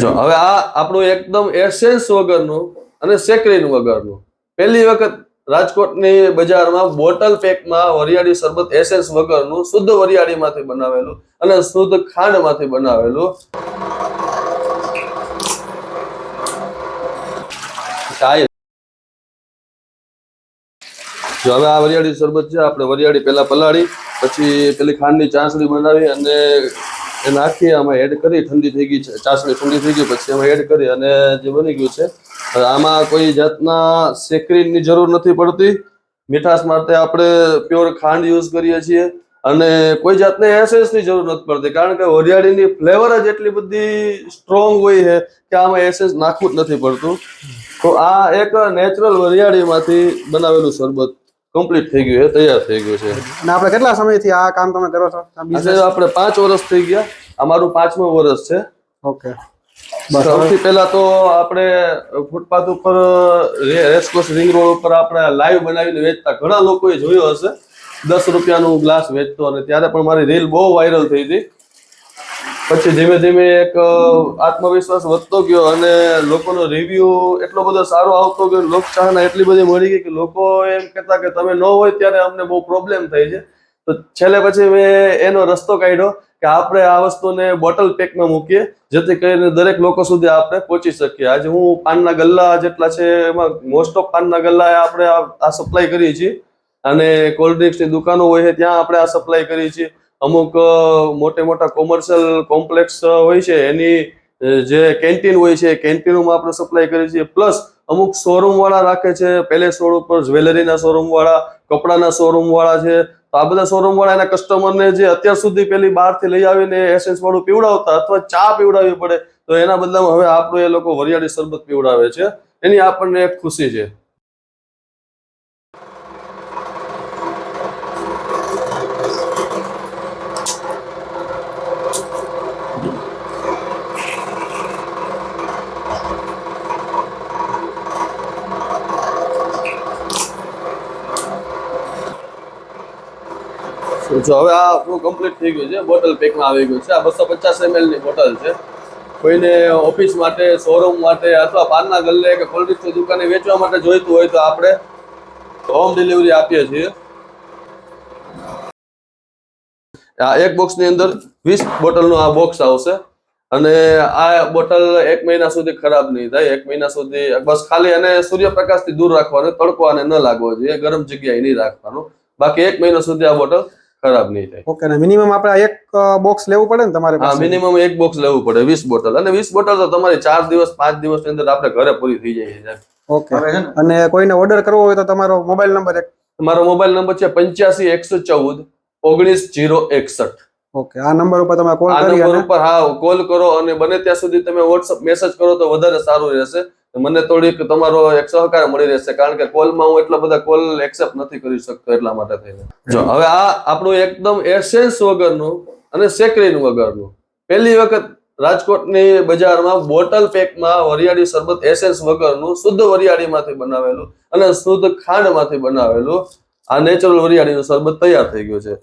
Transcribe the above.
જો હવે આ આપણું એકદમ એસેન્સ વગરનું અને સેક્રીન વગરનું પહેલી વખત રાજકોટની બજારમાં બોટલ પેકમાં વરિયાળી શરબત એસેન્સ વગરનું શુદ્ધ વરિયાળીમાંથી બનાવેલું અને શુદ્ધ ખાંડમાંથી બનાવેલું જો હવે આ વરિયાળી શરબત છે આપણે વરિયાળી પહેલા પલાળી પછી પેલી ખાંડની ચાસણી બનાવી અને એ નાખી આમાં એડ કરી ઠંડી થઈ ગઈ છે ચાસણી ઠંડી થઈ ગઈ પછી આમાં એડ કરી અને જે બની ગયું છે આમાં કોઈ જાતના સેક્રીનની જરૂર નથી પડતી મીઠાશ માટે આપણે પ્યોર ખાંડ યુઝ કરીએ છીએ અને કોઈ જાતની એસેન્સની જરૂર નથી પડતી કારણ કે વરિયાળીની ફ્લેવર જ એટલી બધી સ્ટ્રોંગ હોય છે કે આમાં એસેન્સ નાખવું જ નથી પડતું તો આ એક નેચરલ વરિયાળીમાંથી બનાવેલું શરબત કમ્પ્લીટ થઈ ગયું છે તૈયાર થઈ ગયું છે અને આપણે કેટલા સમયથી આ કામ તમે કરો છો? આપણે 5 વર્ષ થઈ ગયા આ મારું 5મું વર્ષ છે. ઓકે સૌથી પહેલા તો આપણે ફૂટપાથ ઉપર રેસકોર્સ રિંગ રોડ ઉપર આપણે લાઈવ બનાવીને વેચતા ઘણા લોકોએ જોયો હશે 10 રૂપિયાનું ગ્લાસ વેચતો અને ત્યારે પણ મારી રીલ બહુ વાયરલ થઈ હતી પછી ધીમે ધીમે એક આત્મવિશ્વાસ વધતો ગયો અને લોકોનો રિવ્યુ એટલો બધો સારો આવતો ગયો લોકચાહના એટલી બધી મળી ગઈ કે લોકો એમ કહેતા કે તમે ન હોય ત્યારે અમને બહુ પ્રોબ્લેમ થાય છે તો છેલ્લે પછી મેં એનો રસ્તો કાઢ્યો કે આપણે આ વસ્તુને બોટલ પેકમાં મૂકીએ જેથી કરીને દરેક લોકો સુધી આપણે પહોંચી શકીએ આજે હું પાનના ગલ્લા જેટલા છે એમાં મોસ્ટ ઓફ પાનના ગલ્લા આપણે આ સપ્લાય કરીએ છીએ અને કોલ્ડ ડ્રિંક્સની દુકાનો હોય છે ત્યાં આપણે આ સપ્લાય કરીએ છીએ અમુક મોટા કોમર્શિયલ કોમ્પ્લેક્સ હોય છે એની જે કેન્ટીન હોય છે કેન્ટીનોમાં આપણે સપ્લાય કરીએ છીએ પ્લસ અમુક શોરૂમ વાળા રાખે છે પેલેસ રોડ ઉપર જ્વેલરીના શોરૂમ વાળા કપડાના શોરૂમ વાળા છે તો આ બધા શોરૂમ વાળા એના કસ્ટમરને જે અત્યાર સુધી પેલી બહારથી લઈ આવીને એસેન્સ વાળું પીવડાવતા અથવા ચા પીવડાવવી પડે તો એના બદલામાં હવે આપણું એ લોકો વરિયાળી શરબત પીવડાવે છે એની આપણને એક ખુશી છે. જો હવે આ આપણું કમ્પ્લીટ થઈ ગયું છે બોટલ પેકમાં આવી ગયું છે આ 250 ml ની બોટલ છે કોઈને ઓફિસ માટે શોરૂમ માટે અથવા પાનના ગલ્લે કે કોલ્ડ ડ્રિંક્સની દુકાને વેચવા માટે જોઈતું હોય તો આપણે હોમ ડિલિવરી આપીએ છીએ. આ એક બોક્સની અંદર 20 બોટલનું આ બોક્સ આવશે અને આ બોટલ 1 મહિના સુધી ખરાબ નહીં થાય 1 મહિના સુધી બસ ખાલી એને સૂર્યપ્રકાશથી દૂર રાખવાનું તડકો આને ન લાગવો જોઈએ ગરમ જગ્યાએ નહીં રાખવાનું બાકી 1 મહિના સુધી આ બોટલ ખરાબ નહીં થાય. ઓકે ને મિનિમમ આપણે એક બોક્સ લેવું પડે ને તમારે? હા મિનિમમ એક બોક્સ લેવું પડે 20 બોટલ અને 20 બોટલ તો તમારી 4 દિવસ 5 દિવસની અંદર આપણે ઘરે પૂરી થઈ જાય છે. ઓકે અને કોઈને ઓર્ડર કરવો હોય તો તમારો મોબાઈલ નંબર? મારો મોબાઈલ નંબર છે 85 114 19 061. ઓકે આ નંબર ઉપર તમે કોલ કરી નંબર ઉપર હા કોલ કરો અને બને ત્યાં સુધી તમે WhatsApp મેસેજ કરો તો વધારે સારું રહેશે મને થોડીક તમારો એક સહકાર મળી રહેશે કારણ કે કોલમાં હું એટલા બધા કોલ એક્સેપ્ટ નથી કરી શકતો એટલા માટે થઈને. જો હવે આ આપણું એકદમ એસેન્સ વગરનું અને સેક્રીન વગરનું પહેલી વખત રાજકોટની બજારમાં બોટલ પેકમાં વરિયાળી શરબત એસેન્સ વગરનું શુદ્ધ વરિયાળીમાંથી બનાવેલું અને શુદ્ધ ખાંડમાંથી બનાવેલું આ નેચરલ વરિયાળીનું શરબત તૈયાર થઈ ગયું છે.